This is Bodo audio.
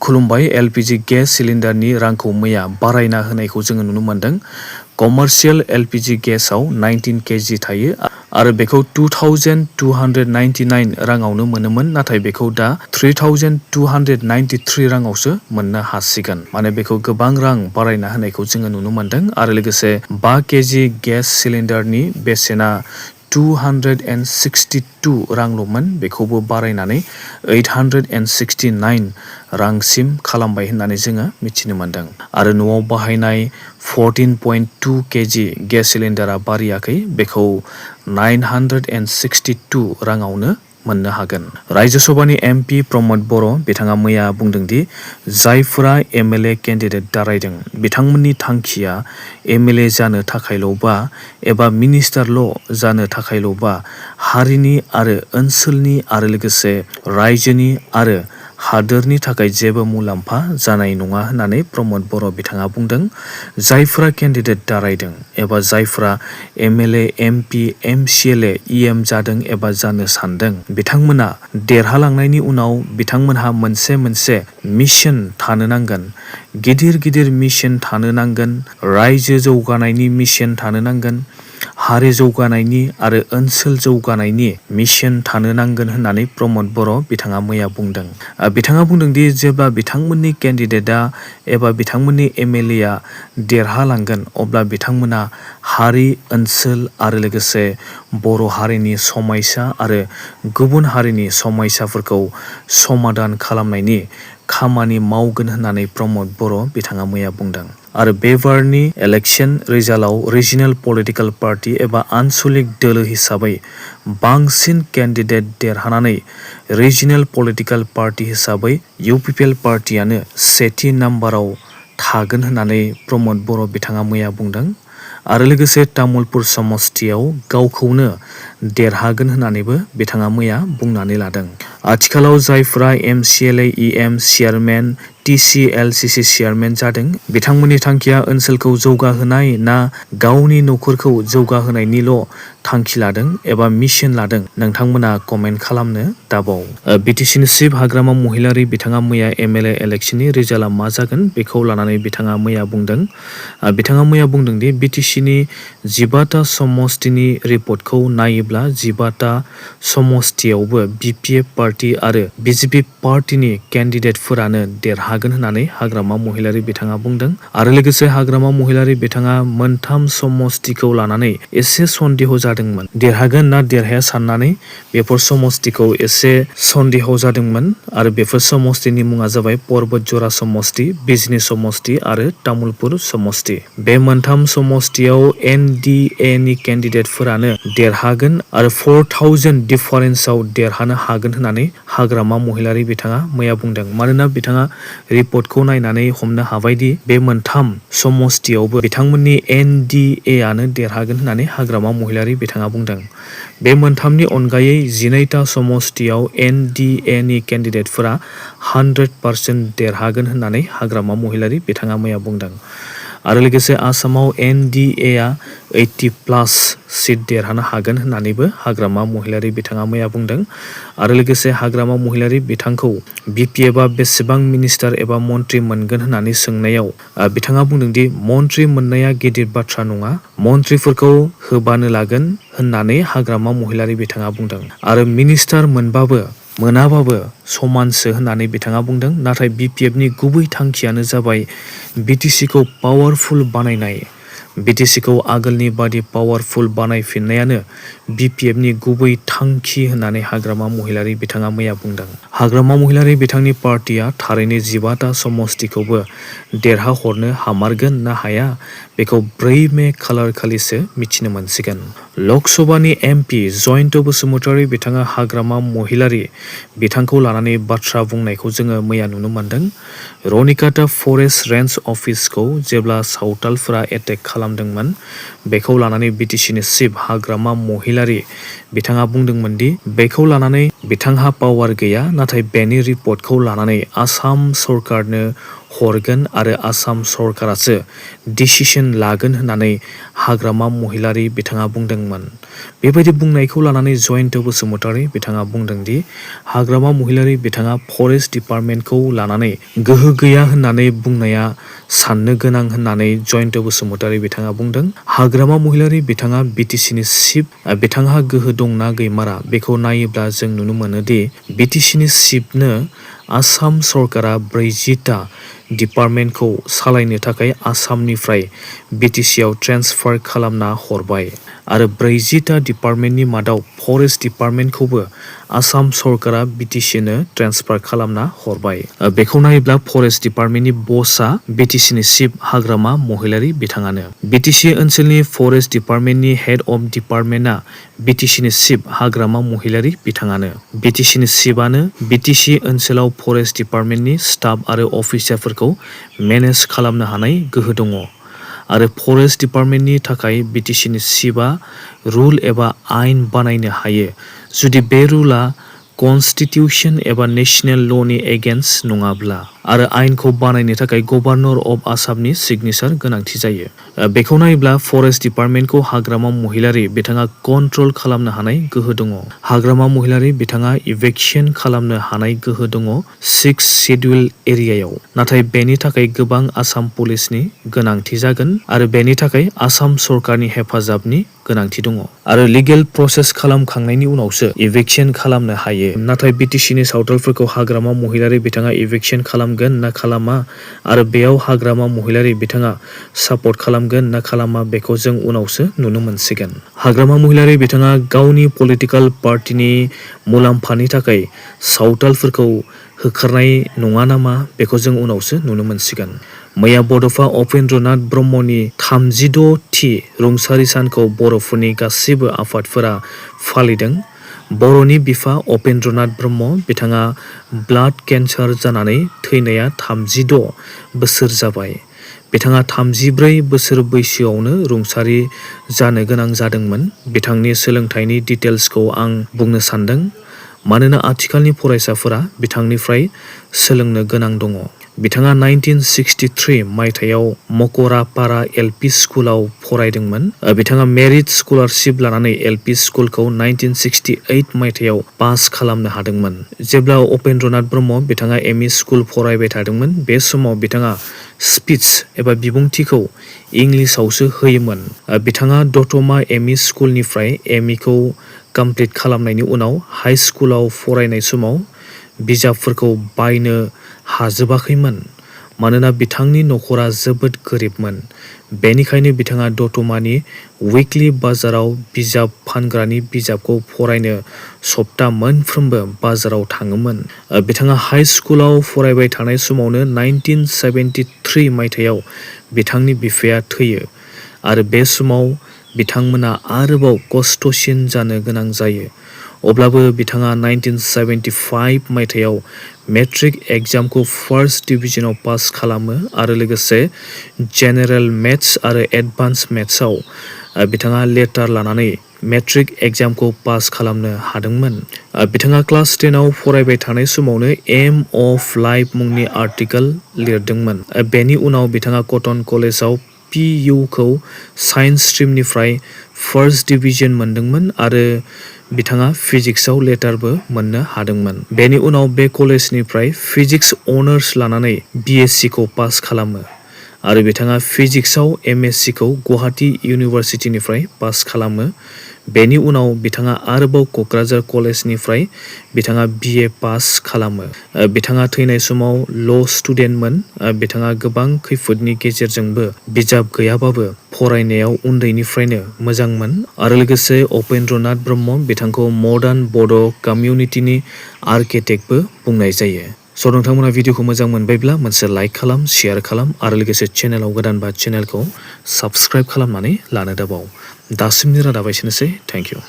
खुलुमबाय। एलपिजि गेस सिलिन्डारनि रांखौ मैया बारायना होनायखौ जोङो नुनो मोन्दों। कमार्शियल एलपिजि गेसाव 19 केजि थायो आरो बेखौ 2299 राङावनो मोनोमोन, नाथाय बेखौ दा 3293 राङावसो मोननो हासिगोन। माने बेखौ गोबां रां बारायना होनायखौ जोङो नुनो मोन्दों आरो लोगोसे 5 केजि गेस सिलिन्डारनि बेसेना 262 रांल'मोन, बेखौबो बारायनानै 869 रांसिम खालामबाय होननानै जोङो मिथिनो मोन्दों। आरो न'आव बाहायनाय 14.2 केजि गेस सिलिन्डारा बारियाखै, बेखौ 962 राङावनो मोननो हागोन। रायजो सभानि एमपि प्रमद बर' बिथाङा मैया बुंदोंदि जायफोरा एमएलए केन्डिडेट दारायदों बिथांमोननि थांखिया एमएलए जानो थाखायल'बा एबा मिनिस्टारल' जानो थाखायल'बा हारिनि आरो ओनसोलनि आरो लोगोसे रायजोनि आरो हादोरनि थाखाय जेबो मुलाम्फा जानाय नङा होननानै प्रमद बर' बिथाङा बुंदों। जायफोरा केन्डिडेट दारायदों एबा जायफोरा एमएलए, एमपि, एमसिएलए, इएम जादों एबा जानो सानदों बिथांमोना देरहालांनायनि उनाव बिथांमोनहा मोनसे मिशन थानो नांगोन। गिदिर मिशन थानो नांगोन, रायजो जौगानायनि मिशन थानो नांगोन, हारि जौगानायनि आरो ओनसोल जौगानायनि मिशन थानो नांगोन होननानै प्रमद बर' बिथाङा मैया बुंदों। बिथाङा बुंदोंदि जेब्ला बिथांमोननि केन्डिडेटआ एबा बिथांमोननि एमएलएआ देरहालांगोन अब्ला बिथांमोना हारि, ओनसोल आरो लोगोसे बर' हारिनि समस्या आरो गुबुन हारिनि समस्याफोरखौ समाधान खालामनायनि खामानि मावगोन होननानै प्रमद बर' बिथाङा मैया बुंदों। आरो बे बारनि इलेक्शन रिजाल्टआव रिजनेल पलिटिकेल पार्टी एबा आनसलिक दोलो हिसाबै बांसिन केन्डिडेट देरहानानै रिजनेल पलिटिकेल पार्टी हिसाबै इउपिपिएल पार्टीयानो सेथि नाम्बाराव थागोन होननानै प्रमद बर' बिथाङा मैया बुंदों। आरो लोगोसे तामुलपुर समस्तियाव गावखौनो देरहागोन होननानैबो बिथाङा मैया बुंनानै लादों। आथिखालाव जायफोरा एमसिएलए, इएम चेयारमेन, टिसिएलसिसि चेयारमेन जादों बिथांमोननि थांखिया ओनसोलखौ जौगाहोनाय ना गावनि न'खरखौ जौगाहोनायनिल' थांखि लादों एबा मिशन लादों, नोंथांमोना कमेन्ट खालामनो दाबाव। बिटिसिनि चिफ हाग्रामा महिलारि बिथाङा मैया एमएलए इलेक्शननि रिजाल्टआ मा जागोन बेखौ लानानै बिथाङा मैया बुंदों। बिथाङा मैया बुंदोंदि बिटिसिनि 15टा समस्तिनि रिपर्टखौ नायोब्ला 15टा समस्तियावबो बिपिएफ पार्टी आरो बिजेपि पार्टीनि केन्डिडेटफोरानो देरहागोन होननानै हाग्रामा महिलारि बिथाङा बुंदों। आरो लोगोसे हाग्रामा महिलारि बिथाङा मोनथाम समस्तिखौ लानानै एसे सन्देह जादोंमोन, देरहागोन ना देरहाया साननानै बेफोर समस्तिखौ एसे सन्देह जादोंमोन। आरो बेफोर समस्तिनि मुङा जाबाय पर्बत जरा समस्ति, बिजनी समस्ति आरो तामुलपुर समस्ति। बे मोनथाम समस्तियाव एनडिए नि केन्डिडेटफोरानो देरहागोन आरो 4000 डिफारेन्सआव देरहानो हागोन होननानै हाग्रामा महिलारि बिथाङा मैया बुंदों। मानोना बिथाङा रिपर्टखौ नायनानै हमनो हाबायदि बे मोनथाम समस्तियावबो बिथांमोननि एनडिए आनो देरहागोन होननानै हाग्रामा महिलारि बिथाङा बुंदों। बे मोनथामनि अनगायै 12टा समस्तियाव एनडिए नि केन्डिडेटफोरा 100% देरहागोन होननानै हाग्रामा महिलारि बिथाङा मैया बुंदों। आरो लोगोसे आसामाव एनडिएआ 80+ सिट देरहानो हागोन होननानैबो हाग्रामा महिलारि बिथाङा मैया बुंदों। आरो लोगोसे हाग्रामा महिलारि बिथांखौ बिपिएफआ बेसेबां मिनिस्टार एबा मन्त्रि मोनगोन होननानै सोंनायाव बिथाङा बुंदोंदि मन्त्रि मोननाया गिदिर बाथ्रा नङा, मन्त्रिफोरखौ होबानो लागोन होननानै हाग्रामा महिलारि बिथाङा बुंदों। आरो मिनिस्टार मोनबाबो मोनाबाबो समानसो होननानै बिथाङा बुंदों। नाथाय बिपिएफनि गुबै थांखियानो जाबाय बिटिसिखौ पावारफुल बानायनाय। बिटिसिखौ आगोलनि बादि पावारफुल बानायफिननायानो बिपिएफनि गुबै थांखि होननानै हाग्रामा महिलारि बिथाङा मैया बुंदों। हाग्रामा महिलारि बिथांनि पार्टीया थारैनो 15टा समस्तिखौबो देरहाहरनो हामारगोन ना हाया बेखौ 4 मे खालिसो मिथिनो मोनसिगोन। लकसभानि एमपि जयन्त बसुमतारी बिथाङा हाग्रामा महिलारि बिथांखौ लानानै बाथ्रा बुंनायखौ जोङो मैया नुनो मोन्दों। रनिकाटा फरेस्ट रेन्ज अफिसखौ जेब्ला सावथालफोरा एटेक खालामदोंमोन बेखौ लानानै बिटिसिनि चिफ हाग्रामा महिलारि बिथाङा बुंदोंमोन दि बेखौ लानानै बिथांहा पावार गैया, नाथाय बेनि रिपर्टखौ लानानै आसाम सरकारनो हरगोन आरो आसाम सरकारासो डिसिसन लागोन होननानै हाग्रामा महिलारि बिथाङा बुंदोंमोन। बेबायदि बुंनायखौ लानानै जयन्त बसुमतारी बिथाङा बुंदों दि हाग्रामा महिलारी बिथाङा फरेस्ट डिपार्टमेन्टखौ लानानै गोहो गैया होननानै बुंनाया साननो गोनां होननानै जयन्त बसुमतारी बिथाङा बुंदों। हाग्रामा महिलारी बिथाङा बिटिसिनि चिफ बिथांहा गोहो दंना गैमारा बेखौ नायोब्ला जों नुनो मोनोदि बिटिसिनि चिफनो आसाम सरकारा 40टा डिपार्टमेन्टखौ सालायनो थाखाय आसामनिफ्राय बिटिसिआव ट्रेन्सफार खालामना हरबाय आरो 40टा डिपार्टमेन्टनि मादाव फरेस्ट डिपार्टमेन्टखौबो आसाम सरकारा बिटिसिनो ट्रेन्सफार खालामना हरबाय। बेखौ नायोब्ला फरेस्ट डिपार्टमेन्टनि बसआ बिटिसिनि चिफ हाग्रामा महिलारी बिथाङानो। बिटिसि ओनसोलनि फरेस्ट डिपार्टमेन्टनि हेड अफ डिपार्टमेन्टआ बिटिसिनि चिफ हाग्रामा महिलारी बिथाङानो। बिटिसिनि चिफआनो बिटिसि ओनसोलाव फरेस्ट डिपार्टमेन्टनि स्टाफ आरो अफिसारफोरखौ मेनेज खालामनो हानाय गोहो दङ आरो फरेस्ट डिपार्टमेन्टनि थाखाय बिटिसिनि चिफआ रुल एबा आयेन बानायनो हायो जुदि बे रुलआ कन्स्टिटिउसन एबा नेशनेल ल'नि एगेन्स्ट नङाब्ला आरो आयेनखौ बानायनो थाखाय गभर्नर अफ आसामनि सिगनेचार गोनांथि जायो। बेखौ नायोब्ला फरेस्ट डिपार्टमेन्टखौ हाग्रामा महिलारी बिथाङा कन्ट्रल खालामनो हानाय गोहो दङ। हाग्रामा महिलारी बिथाङा इभेक्सन खालामनो हानाय गोहो दङ 6 शेड्युल एरियायाव। नाथाय बेनि थाखाय गोबां आसाम पुलिसनि गोनांथि जागोन आरो बेनि थाखाय आसाम सरकारनि हेफाजाबनि गोनांथि दङ आरो लिगेल प्रसेस खालामखांनायनि उनावसो इभेक्सन खालामनो हायो। नाथाय बिटिसिनि सावथालफोरखौ हाग्रामा महिलारी बिथाङा इभेक्सन खालामगोन ना खालामा आरो बेयाव हाग्रामा महिलारी बिथाङा सापर्ट खालामगोन ना खालामा बेखौ जों उनावसो नुनो मोनसिगोन। हाग्रामा महिलारी बिथाङा गावनि पलिटिकेल पार्टिनि मुलाम्फानि थाखाय सावथालफोरखौ होखारनाय नङा नामा बेखौ जों उनावसो नुनो मोनसिगोन। मैया बड'फा उपेन्द्रनाथ ब्रह्मनि 36थि रुंसारि सानखौ बर'फोरनि गासिबो आफादफोरा फालिदों। बर'नि बिफा उपेन्द्रनाथ ब्रह्म बिथाङा ब्लाड केन्सार जानानै थैनाया 36 बोसोर जाबाय। बिथाङा 34 बोसोर बैसोआवनो रुंसारि जानो गोनां जादोंमोन। बिथांनि सोलोंथाइनि डिटेल्सखौ आं बुंनो सानदों मानोना आथिखालनि फरायसाफोरा बिथांनिफ्राय सोलोंनो गोनां दङ। बिथाङा 1963 मायथाइयाव मकरापारा एलपि स्कुलाव फरायदोंमोन। बिथाङा मेरिट स्कलारशिप लानानै एलपि स्कुलखौ 1968 मायथाइयाव पास खालामनो हादोंमोन। जेब्ला उपेन्द्रनाथ ब्रह्म बिथाङा एमइ स्कुल फरायबाय थादोंमोन बे समाव बिथाङा स्पिच एबा बिबुंथिखौ इंलिसावसो होयोमोन। बिथाङा दतमा एमइ स्कुलनिफ्राय एमइखौ कमप्लिट खालामनायनि उनाव हाइ स्कुलाव फरायनाय समाव बिजाबफोरखौ बायनो हाजोबाखैमोन मानोना बिथांनि नखरा जोबोद गोरिबमोन। बेनिखायनो बिथाङा दतमानि उइकलि बाजाराव बिजाब फानग्रानि बिजाबखौ फरायनो सप्ता मोनफ्रोमबो बाजाराव थाङोमोन। बिथाङा हाइ स्कुलाव फरायबाय थानाय समावनो 1973 मायथाइयाव बिथांनि बिफाया थैयो आरो बे समाव बिथांमोना आरोबाव खस्थ'सिन जानो गोनां जायो। अब्लाबो बिथाङा 1975 मायथाइयाव मेट्रिक एग्जामखौ फार्स्ट डिभिजनाव पास खालामो आरो लोगोसे जेनेरेल मेथ्स आरो एडभान्स मेथ्सआव बिथाङा लेटार लानानै मेट्रिक एग्जामखौ पास खालामनो हादोंमोन। बिथाङा क्लास 10आव फरायबाय थानाय समावनो एम अफ लाइफ मुंनि आर्टिकेल लिरदोंमोन। बेनि उनाव बिथाङा कटन कलेजाव PU-खौ साइन्स स्ट्रिमनिफ्राय फार्स्ट डिभिजन मोनदोंमोन आरो बिथाङा फिजिक्सआव लेटारबो मोननो हादोंमोन। बेनि उनाव बे कलेजनिफ्राय फिजिक्स अनार्स लानानै BSc-खौ पास खालामो आरो बिथाङा फिजिक्सआव MSc-खौ गुवाहाटी इउनिभार्सिटिनिफ्राय पास खालामो। बेनि उनाव बिथाङा आरोबाव क'क्राझार कलेजनिफ्राय बिथाङा BA पास खालामो। बिथाङा थैनाय समाव ल' स्टुडेन्टमोन। बिथाङा गोबां खैफोदनि गेजेरजोंबो बिजाब गैयाबाबो फरायनायाव उन्दैनिफ्रायनो मोजांमोन आरो लोगोसे उपेन्द्रनाथ ब्रह्म बिथांखौ मडार्न बड' कमिउनिटिनि आर्किटेक्टबो बुंनाय जायो। स' नोंथांमोना भिडिअखौ मोजां मोनबायब्ला मोनसे लाइक खालाम, शेयार खालाम आरो लोगोसे चेनेलाव गोदानबा चेनेलखौ साबस्क्राइब खालामनानै लानो दाबाव। दासिमनि रादाबा एसेनोसै। Thank you.